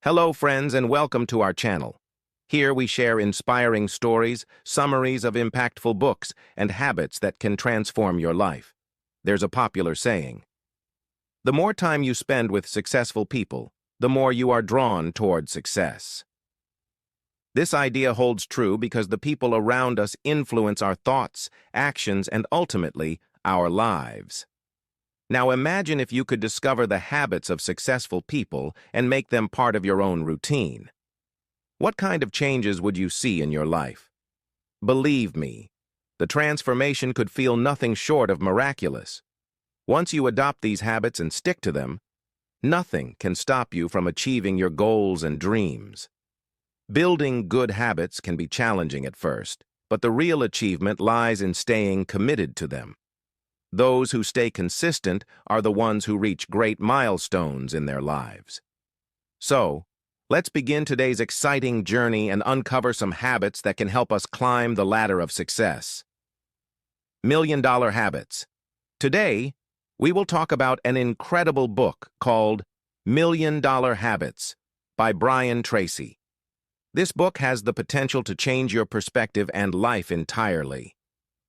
Hello, friends, and welcome to our channel. Here we share inspiring stories, summaries of impactful books, and habits that can transform your life. There's a popular saying, the more time you spend with successful people, the more you are drawn toward success. This idea holds true because the people around us influence our thoughts, actions, and ultimately, our lives. Now imagine if you could discover the habits of successful people and make them part of your own routine. What kind of changes would you see in your life? Believe me, the transformation could feel nothing short of miraculous. Once you adopt these habits and stick to them, nothing can stop you from achieving your goals and dreams. Building good habits can be challenging at first, but the real achievement lies in staying committed to them. Those who stay consistent are the ones who reach great milestones in their lives. So, let's begin today's exciting journey and uncover some habits that can help us climb the ladder of success. Million-dollar habits. Today, we will talk about an incredible book called Million-Dollar Habits by Brian Tracy. This book has the potential to change your perspective and life entirely.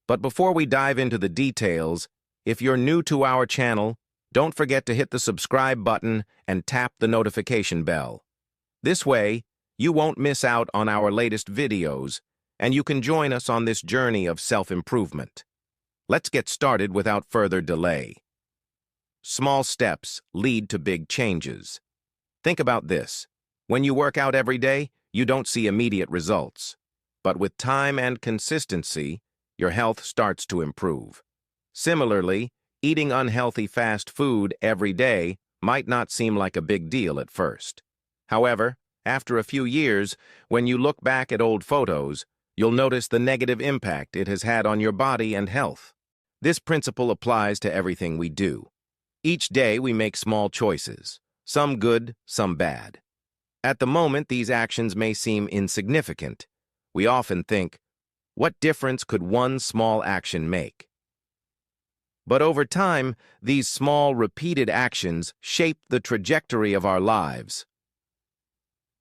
But before we dive into the details, if you're new to our channel, don't forget to hit the subscribe button and tap the notification bell. This way, you won't miss out on our latest videos, and you can join us on this journey of self-improvement. Let's get started without further delay. Small steps lead to big changes. Think about this. When you work out every day, you don't see immediate results. But with time and consistency, your health starts to improve. Similarly, eating unhealthy fast food every day might not seem like a big deal at first. However, after a few years, when you look back at old photos, you'll notice the negative impact it has had on your body and health. This principle applies to everything we do. Each day we make small choices, some good, some bad. At the moment, these actions may seem insignificant. We often think, what difference could one small action make? But over time, these small, repeated actions shape the trajectory of our lives.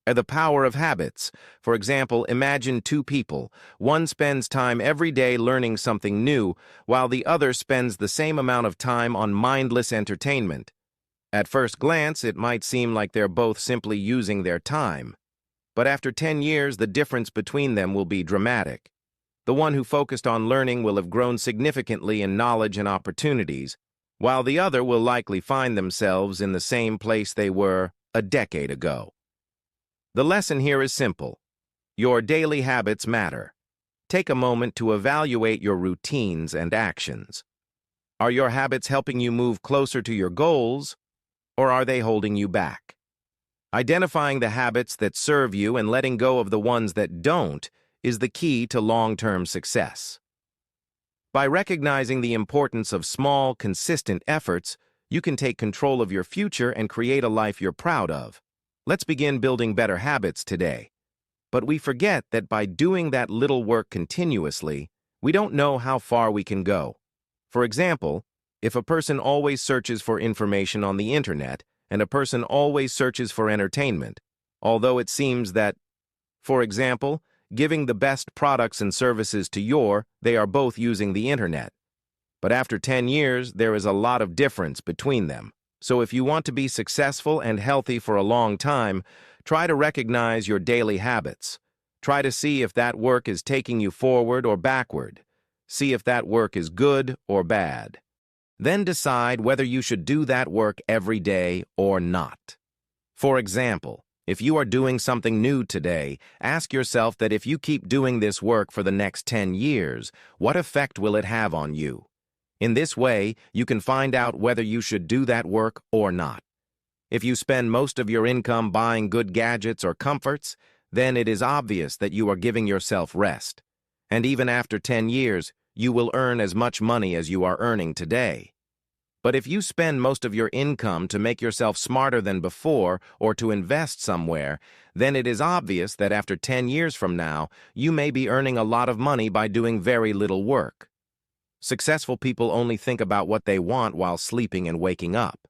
The power of habits. For example, imagine two people. One spends time every day learning something new, while the other spends the same amount of time on mindless entertainment. At first glance, it might seem like they're both simply using their time. But after 10 years, the difference between them will be dramatic. The one who focused on learning will have grown significantly in knowledge and opportunities, while the other will likely find themselves in the same place they were a decade ago. The lesson here is simple. Your daily habits matter. Take a moment to evaluate your routines and actions. Are your habits helping you move closer to your goals, or are they holding you back? Identifying the habits that serve you and letting go of the ones that don't is the key to long-term success. By recognizing the importance of small, consistent efforts, you can take control of your future and create a life you're proud of. Let's begin building better habits today. But we forget that by doing that little work continuously, we don't know how far we can go. For example, if a person always searches for information on the internet and a person always searches for entertainment, although it seems that, for example, giving the best products and services to they are both using the internet. But after 10 years, there is a lot of difference between them. So if you want to be successful and healthy for a long time, try to recognize your daily habits. Try to see if that work is taking you forward or backward. See if that work is good or bad. Then decide whether you should do that work every day or not. For example, if you are doing something new today, ask yourself that if you keep doing this work for the next 10 years, what effect will it have on you? In this way, you can find out whether you should do that work or not. If you spend most of your income buying good gadgets or comforts, then it is obvious that you are giving yourself rest. And even after 10 years, you will earn as much money as you are earning today. But if you spend most of your income to make yourself smarter than before or to invest somewhere, then it is obvious that after 10 years from now, you may be earning a lot of money by doing very little work. Successful people only think about what they want while sleeping and waking up.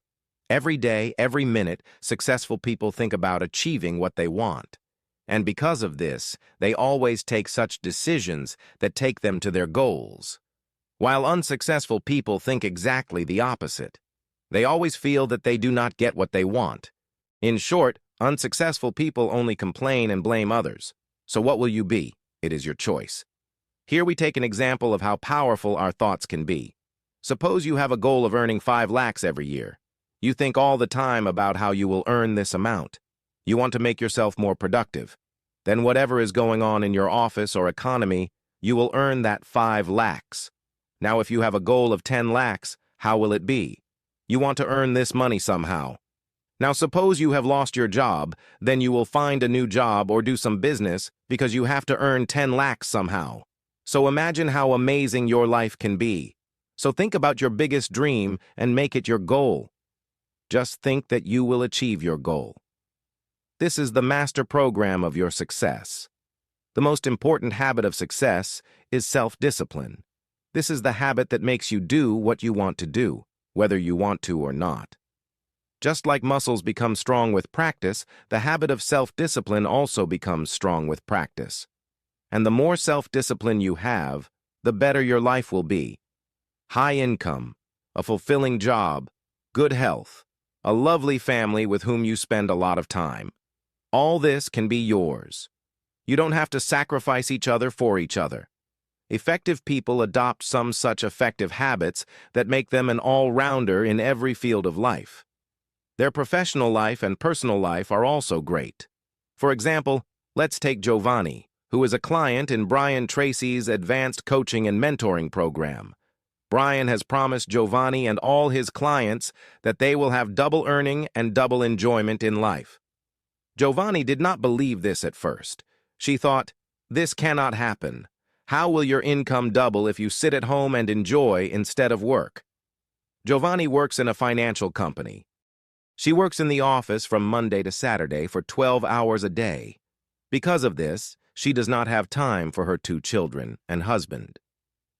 Every day, every minute, successful people think about achieving what they want. And because of this, they always take such decisions that take them to their goals. While unsuccessful people think exactly the opposite. They always feel that they do not get what they want. In short, unsuccessful people only complain and blame others. So what will you be? It is your choice. Here we take an example of how powerful our thoughts can be. Suppose you have a goal of earning 5 lakhs every year. You think all the time about how you will earn this amount. You want to make yourself more productive. Then whatever is going on in your office or economy, you will earn that 5 lakhs. Now if you have a goal of 10 lakhs, how will it be? You want to earn this money somehow. Now suppose you have lost your job, then you will find a new job or do some business because you have to earn 10 lakhs somehow. So imagine how amazing your life can be. So think about your biggest dream and make it your goal. Just think that you will achieve your goal. This is the master program of your success. The most important habit of success is self-discipline. This is the habit that makes you do what you want to do, whether you want to or not. Just like muscles become strong with practice, the habit of self-discipline also becomes strong with practice. And the more self-discipline you have, the better your life will be. High income, a fulfilling job, good health, a lovely family with whom you spend a lot of time. All this can be yours. You don't have to sacrifice each other for each other. Effective people adopt some such effective habits that make them an all-rounder in every field of life. Their professional life and personal life are also great. For example, let's take Giovanni, who is a client in Brian Tracy's advanced coaching and mentoring program. Brian has promised Giovanni and all his clients that they will have double earning and double enjoyment in life. Giovanni did not believe this at first. She thought, "This cannot happen. How will your income double if you sit at home and enjoy instead of work?" Giovanni works in a financial company. She works in the office from Monday to Saturday for 12 hours a day. Because of this, she does not have time for her 2 children and husband.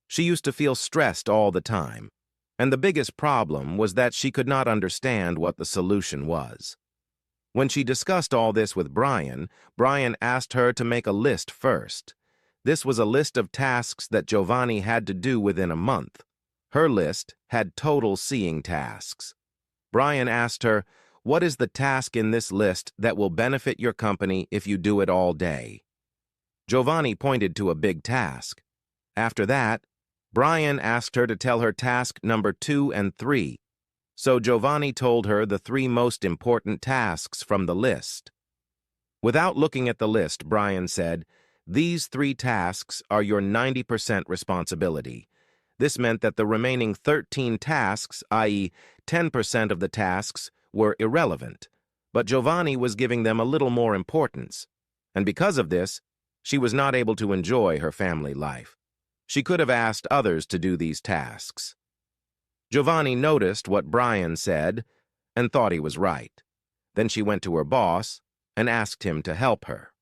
She used to feel stressed all the time, and the biggest problem was that she could not understand what the solution was. When she discussed all this with Brian, Brian asked her to make a list first. This was a list of tasks that Giovanni had to do within a month. Her list had total seeing tasks. Brian asked her, "What is the task in this list that will benefit your company if you do it all day?" Giovanni pointed to a big task. After that, Brian asked her to tell her task number 2 and 3. So Giovanni told her the 3 most important tasks from the list. Without looking at the list, Brian said, "These 3 tasks are your 90% responsibility." This meant that the remaining 13 tasks, i.e., 10% of the tasks, were irrelevant. But Giovanni was giving them a little more importance. And because of this, she was not able to enjoy her family life. She could have asked others to do these tasks. Giovanni noticed what Brian said and thought he was right. Then she went to her boss and asked him to help her.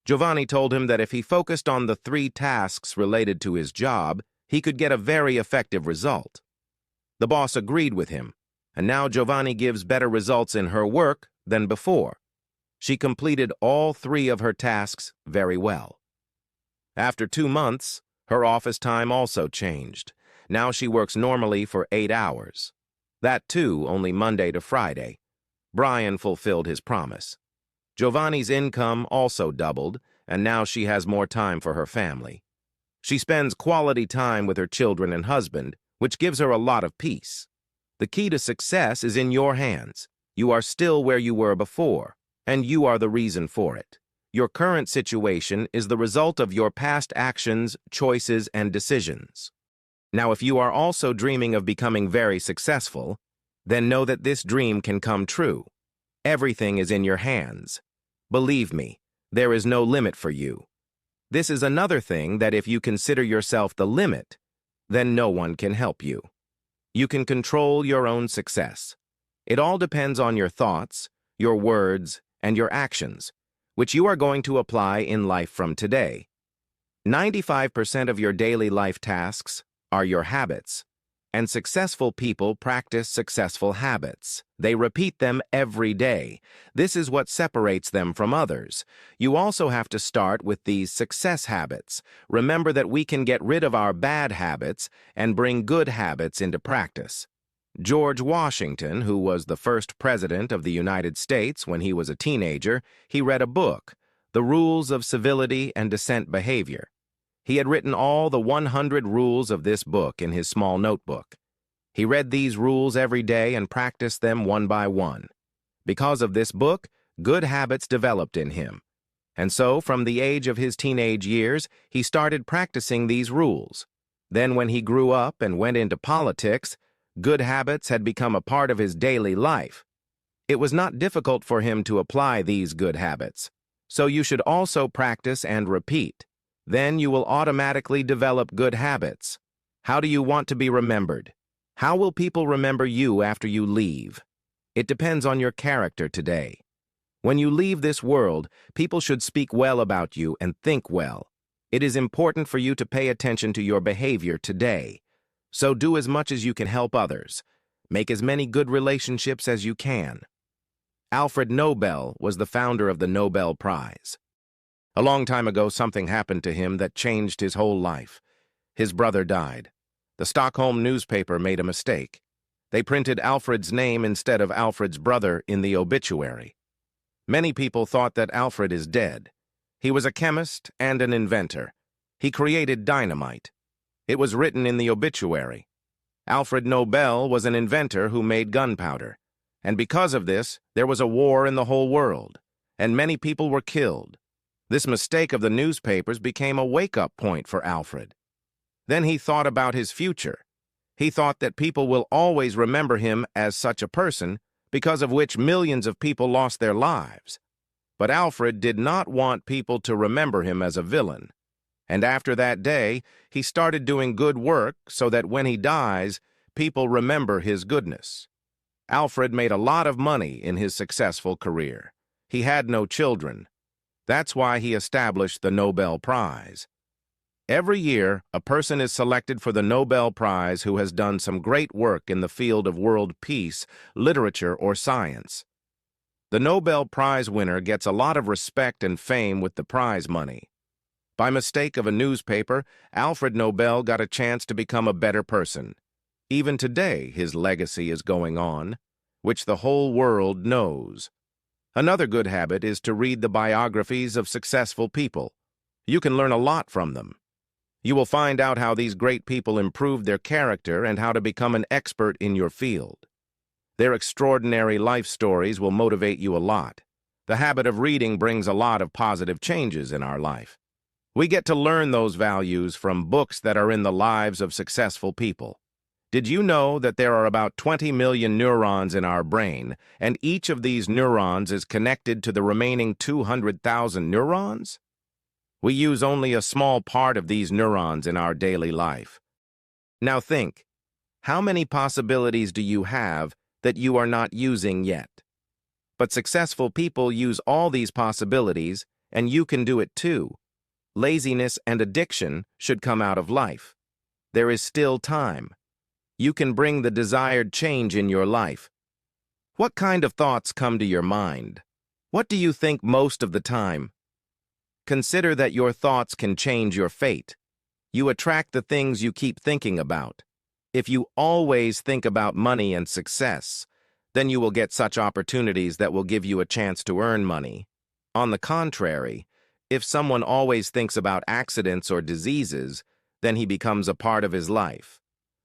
Giovanni told him that if he focused on the 3 tasks related to his job, he could get a very effective result. The boss agreed with him, and now Giovanni gives better results in her work than before. She completed all 3 of her tasks very well. After 2 months, her office time also changed. Now she works normally for 8 hours. That too, only Monday to Friday. Brian fulfilled his promise. Giovanni's income also doubled, and now she has more time for her family. She spends quality time with her children and husband, which gives her a lot of peace. The key to success is in your hands. You are still where you were before, and you are the reason for it. Your current situation is the result of your past actions, choices, and decisions. Now, if you are also dreaming of becoming very successful, then know that this dream can come true. Everything is in your hands. Believe me, there is no limit for you. This is another thing that if you consider yourself the limit, then no one can help you. You can control your own success. It all depends on your thoughts, your words, and your actions, which you are going to apply in life from today. 95% of your daily life tasks are your habits. And successful people practice successful habits. They repeat them every day. This is what separates them from others. You also have to start with these success habits. Remember that we can get rid of our bad habits and bring good habits into practice. George Washington, who was the first president of the United States when he was a teenager, he read a book, The Rules of Civility and Decent Behavior. He had written all the 100 rules of this book in his small notebook. He read these rules every day and practiced them one by one. Because of this book, good habits developed in him. And so, from the age of his teenage years, he started practicing these rules. Then when he grew up and went into politics, good habits had become a part of his daily life. It was not difficult for him to apply these good habits. So you should also practice and repeat. Then you will automatically develop good habits. How do you want to be remembered? How will people remember you after you leave? It depends on your character today. When you leave this world, people should speak well about you and think well. It is important for you to pay attention to your behavior today. So do as much as you can help others. Make as many good relationships as you can. Alfred Nobel was the founder of the Nobel Prize. A long time ago, something happened to him that changed his whole life. His brother died. The Stockholm newspaper made a mistake. They printed Alfred's name instead of Alfred's brother in the obituary. Many people thought that Alfred is dead. He was a chemist and an inventor. He created dynamite. It was written in the obituary. Alfred Nobel was an inventor who made gunpowder. And because of this, there was a war in the whole world, and many people were killed. This mistake of the newspapers became a wake-up point for Alfred. Then he thought about his future. He thought that people will always remember him as such a person, because of which millions of people lost their lives. But Alfred did not want people to remember him as a villain. And after that day, he started doing good work so that when he dies, people remember his goodness. Alfred made a lot of money in his successful career. He had no children. That's why he established the Nobel Prize. Every year, a person is selected for the Nobel Prize who has done some great work in the field of world peace, literature, or science. The Nobel Prize winner gets a lot of respect and fame with the prize money. By mistake of a newspaper, Alfred Nobel got a chance to become a better person. Even today, his legacy is going on, which the whole world knows. Another good habit is to read the biographies of successful people. You can learn a lot from them. You will find out how these great people improved their character and how to become an expert in your field. Their extraordinary life stories will motivate you a lot. The habit of reading brings a lot of positive changes in our life. We get to learn those values from books that are in the lives of successful people. Did you know that there are about 20 million neurons in our brain, and each of these neurons is connected to the remaining 200,000 neurons? We use only a small part of these neurons in our daily life. Now think, how many possibilities do you have that you are not using yet? But successful people use all these possibilities, and you can do it too. Laziness and addiction should come out of life. There is still time. You can bring the desired change in your life. What kind of thoughts come to your mind? What do you think most of the time? Consider that your thoughts can change your fate. You attract the things you keep thinking about. If you always think about money and success, then you will get such opportunities that will give you a chance to earn money. On the contrary, if someone always thinks about accidents or diseases, then he becomes a part of his life.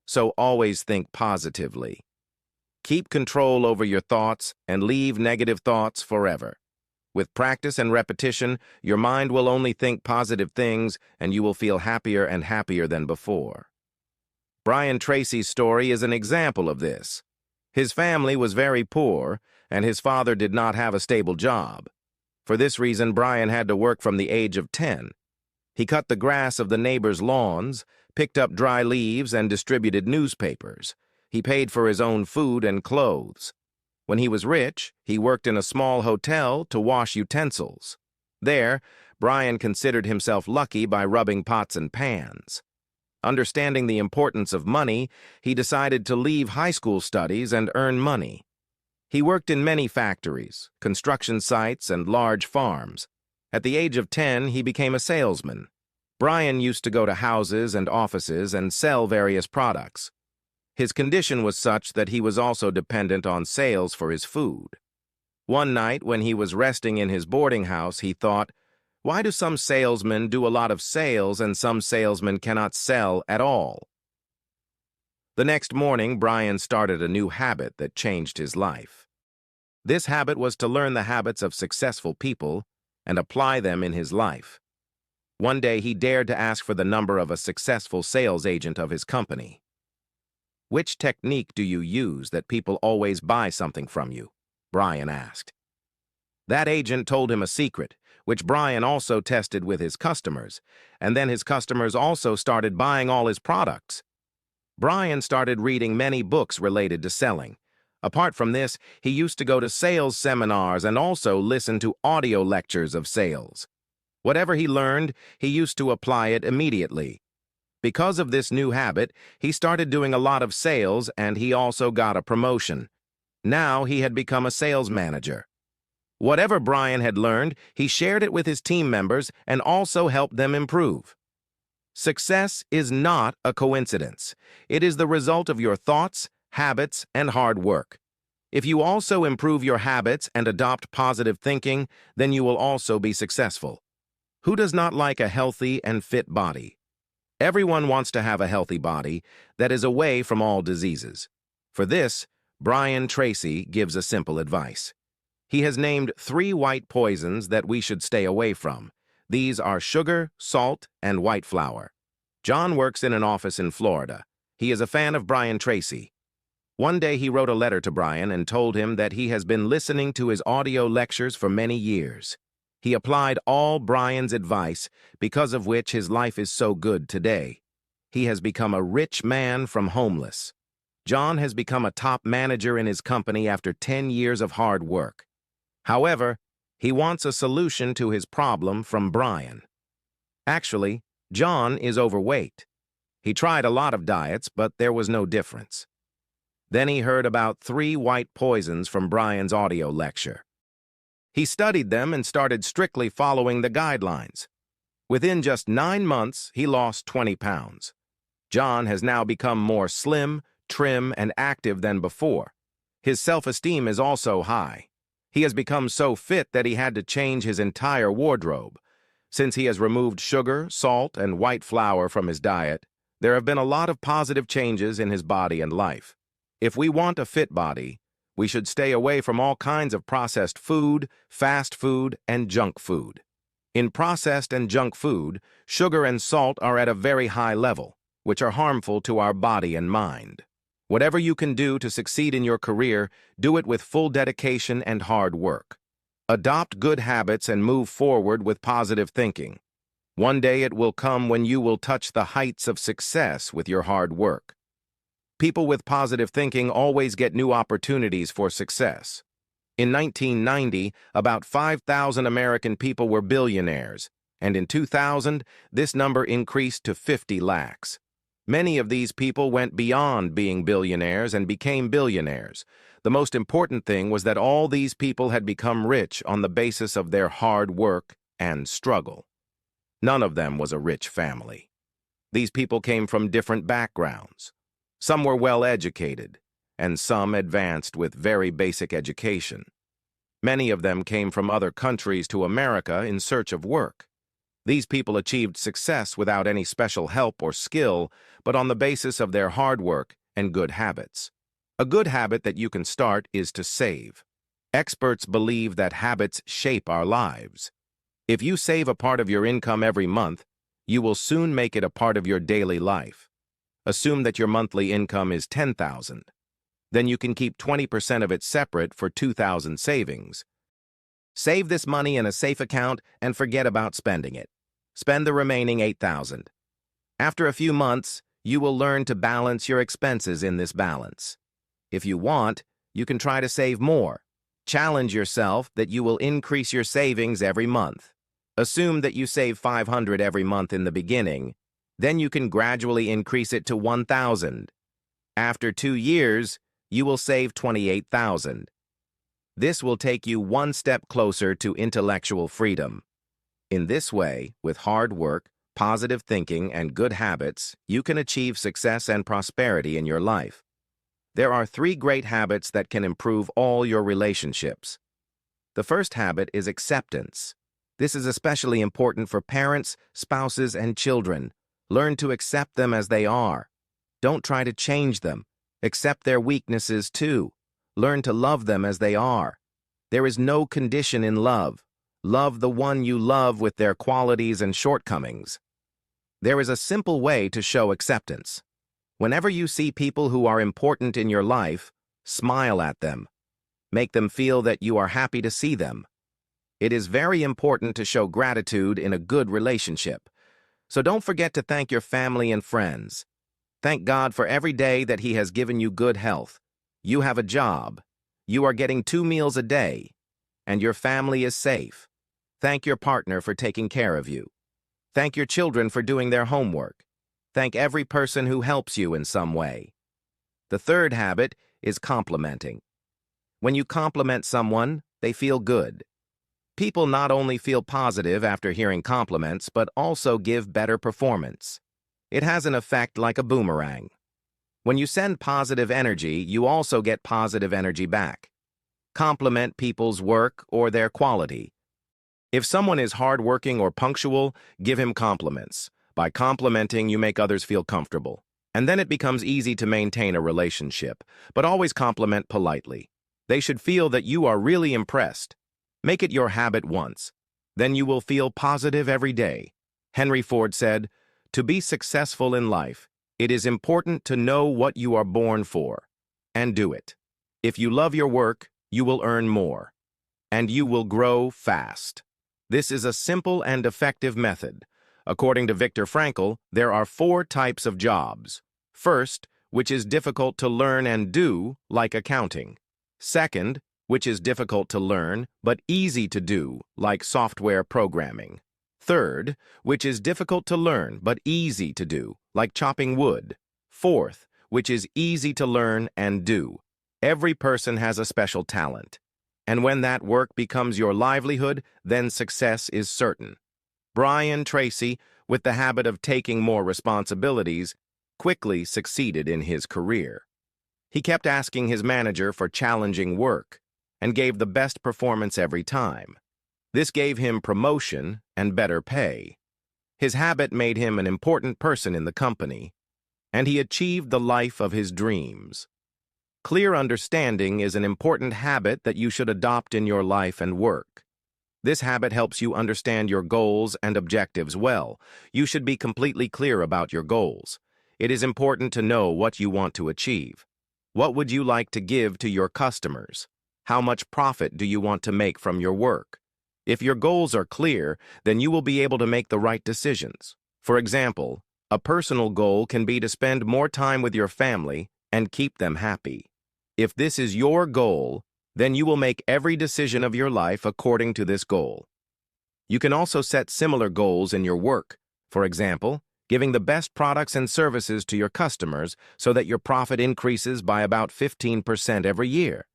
So always think positively. Keep control over your thoughts and leave negative thoughts forever. With practice and repetition, your mind will only think positive things and you will feel happier and happier than before. Brian Tracy's story is an example of this. His family was very poor and his father did not have a stable job. For this reason, Brian had to work from the age of 10. He cut the grass of the neighbors' lawns, picked up dry leaves, and distributed newspapers. He paid for his own food and clothes. When he was rich, he worked in a small hotel to wash utensils. There, Brian considered himself lucky by rubbing pots and pans. Understanding the importance of money, he decided to leave high school studies and earn money. He worked in many factories, construction sites, and large farms. At the age of 10, he became a salesman. Brian used to go to houses and offices and sell various products. His condition was such that he was also dependent on sales for his food. One night, when he was resting in his boarding house, he thought, "Why do some salesmen do a lot of sales and some salesmen cannot sell at all?" The next morning, Brian started a new habit that changed his life. This habit was to learn the habits of successful people and apply them in his life. One day, he dared to ask for the number of a successful sales agent of his company. "Which technique do you use that people always buy something from you?" Brian asked. That agent told him a secret, which Brian also tested with his customers, and then his customers also started buying all his products. Brian started reading many books related to selling. Apart from this, he used to go to sales seminars and also listen to audio lectures of sales. Whatever he learned, he used to apply it immediately. Because of this new habit, he started doing a lot of sales and he also got a promotion. Now he had become a sales manager. Whatever Brian had learned, he shared it with his team members and also helped them improve. Success is not a coincidence. It is the result of your thoughts, habits, and hard work. If you also improve your habits and adopt positive thinking, then you will also be successful. Who does not like a healthy and fit body? Everyone wants to have a healthy body that is away from all diseases. For this, Brian Tracy gives a simple advice. He has named 3 white poisons that we should stay away from. These are sugar, salt, and white flour. John works in an office in Florida. He is a fan of Brian Tracy. One day he wrote a letter to Brian and told him that he has been listening to his audio lectures for many years. He applied all Brian's advice, because of which his life is so good today. He has become a rich man from homeless. John has become a top manager in his company after 10 years of hard work. However, he wants a solution to his problem from Brian. Actually, John is overweight. He tried a lot of diets, but there was no difference. Then he heard about 3 white poisons from Brian's audio lecture. He studied them and started strictly following the guidelines. Within just 9 months, he lost 20 pounds. John has now become more slim, trim, and active than before. His self-esteem is also high. He has become so fit that he had to change his entire wardrobe. Since he has removed sugar, salt, and white flour from his diet, there have been a lot of positive changes in his body and life. If we want a fit body, we should stay away from all kinds of processed food, fast food, and junk food. In processed and junk food, sugar and salt are at a very high level, which are harmful to our body and mind. Whatever you can do to succeed in your career, do it with full dedication and hard work. Adopt good habits and move forward with positive thinking. One day it will come when you will touch the heights of success with your hard work. People with positive thinking always get new opportunities for success. In 1990, about 5,000 American people were billionaires, and in 2000, this number increased to 50 lakhs. Many of these people went beyond being billionaires and became billionaires. The most important thing was that all these people had become rich on the basis of their hard work and struggle. None of them was a rich family. These people came from different backgrounds. Some were well educated, and some advanced with very basic education. Many of them came from other countries to America in search of work. These people achieved success without any special help or skill, but on the basis of their hard work and good habits. A good habit that you can start is to save. Experts believe that habits shape our lives. If you save a part of your income every month, you will soon make it a part of your daily life. Assume that your monthly income is $10,000. Then you can keep 20% of it separate for $2,000 savings. Save this money in a safe account and forget about spending it. Spend the remaining $8,000. After a few months, you will learn to balance your expenses in this balance. If you want, you can try to save more. Challenge yourself that you will increase your savings every month. Assume that you save $500 every month in the beginning. Then you can gradually increase it to 1,000. After 2 years, you will save 28,000. This will take you one step closer to intellectual freedom. In this way, with hard work, positive thinking, and good habits, you can achieve success and prosperity in your life. There are 3 great habits that can improve all your relationships. The first habit is acceptance. This is especially important for parents, spouses, and children. Learn to accept them as they are. Don't try to change them. Accept their weaknesses too. Learn to love them as they are. There is no condition in love. Love the one you love with their qualities and shortcomings. There is a simple way to show acceptance. Whenever you see people who are important in your life, smile at them. Make them feel that you are happy to see them. It is very important to show gratitude in a good relationship. So don't forget to thank your family and friends. Thank God for every day that He has given you good health. You have a job. You are getting 2 meals a day. And your family is safe. Thank your partner for taking care of you. Thank your children for doing their homework. Thank every person who helps you in some way. The third habit is complimenting. When you compliment someone, they feel good. People not only feel positive after hearing compliments, but also give better performance. It has an effect like a boomerang. When you send positive energy, you also get positive energy back. Compliment people's work or their quality. If someone is hardworking or punctual, give him compliments. By complimenting, you make others feel comfortable. And then it becomes easy to maintain a relationship, but always compliment politely. They should feel that you are really impressed. Make it your habit once. Then you will feel positive every day. Henry Ford said, "To be successful in life, it is important to know what you are born for, and do it. If you love your work, you will earn more, and you will grow fast." This is a simple and effective method. According to Viktor Frankl, there are 4 types of jobs. First, which is difficult to learn and do, like accounting. Second, which is difficult to learn, but easy to do, like software programming. Third, which is difficult to learn, but easy to do, like chopping wood. Fourth, which is easy to learn and do. Every person has a special talent. And when that work becomes your livelihood, then success is certain. Brian Tracy, with the habit of taking more responsibilities, quickly succeeded in his career. He kept asking his manager for challenging work and gave the best performance every time. This gave him promotion and better pay. His habit made him an important person in the company, and he achieved the life of his dreams. Clear understanding is an important habit that you should adopt in your life and work. This habit helps you understand your goals and objectives well. You should be completely clear about your goals. It is important to know what you want to achieve. What would you like to give to your customers? How much profit do you want to make from your work? If your goals are clear, then you will be able to make the right decisions. For example, a personal goal can be to spend more time with your family and keep them happy. If this is your goal, then you will make every decision of your life according to this goal. You can also set similar goals in your work. For example, giving the best products and services to your customers so that your profit increases by about 15% every year.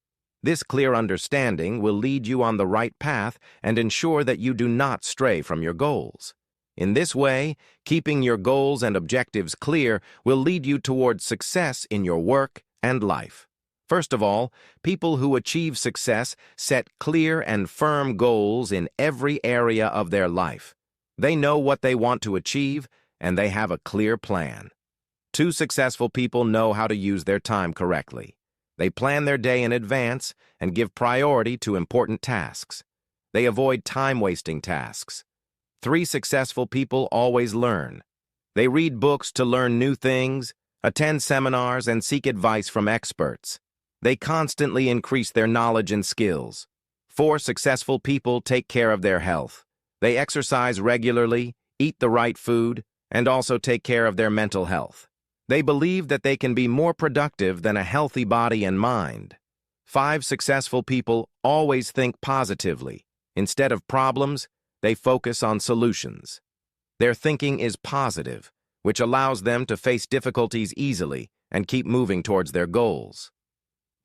This clear understanding will lead you on the right path and ensure that you do not stray from your goals. In this way, keeping your goals and objectives clear will lead you towards success in your work and life. First of all, people who achieve success set clear and firm goals in every area of their life. They know what they want to achieve, and they have a clear plan. 2 successful people know how to use their time correctly. They plan their day in advance and give priority to important tasks. They avoid time-wasting tasks. 3 successful people always learn. They read books to learn new things, attend seminars, and seek advice from experts. They constantly increase their knowledge and skills. 4 successful people take care of their health. They exercise regularly, eat the right food, and also take care of their mental health. They believe that they can be more productive than a healthy body and mind. 5 successful people always think positively. Instead of problems, they focus on solutions. Their thinking is positive, which allows them to face difficulties easily and keep moving towards their goals.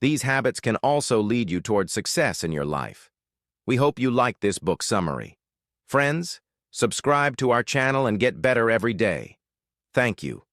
These habits can also lead you towards success in your life. We hope you like this book summary. Friends, subscribe to our channel and get better every day. Thank you.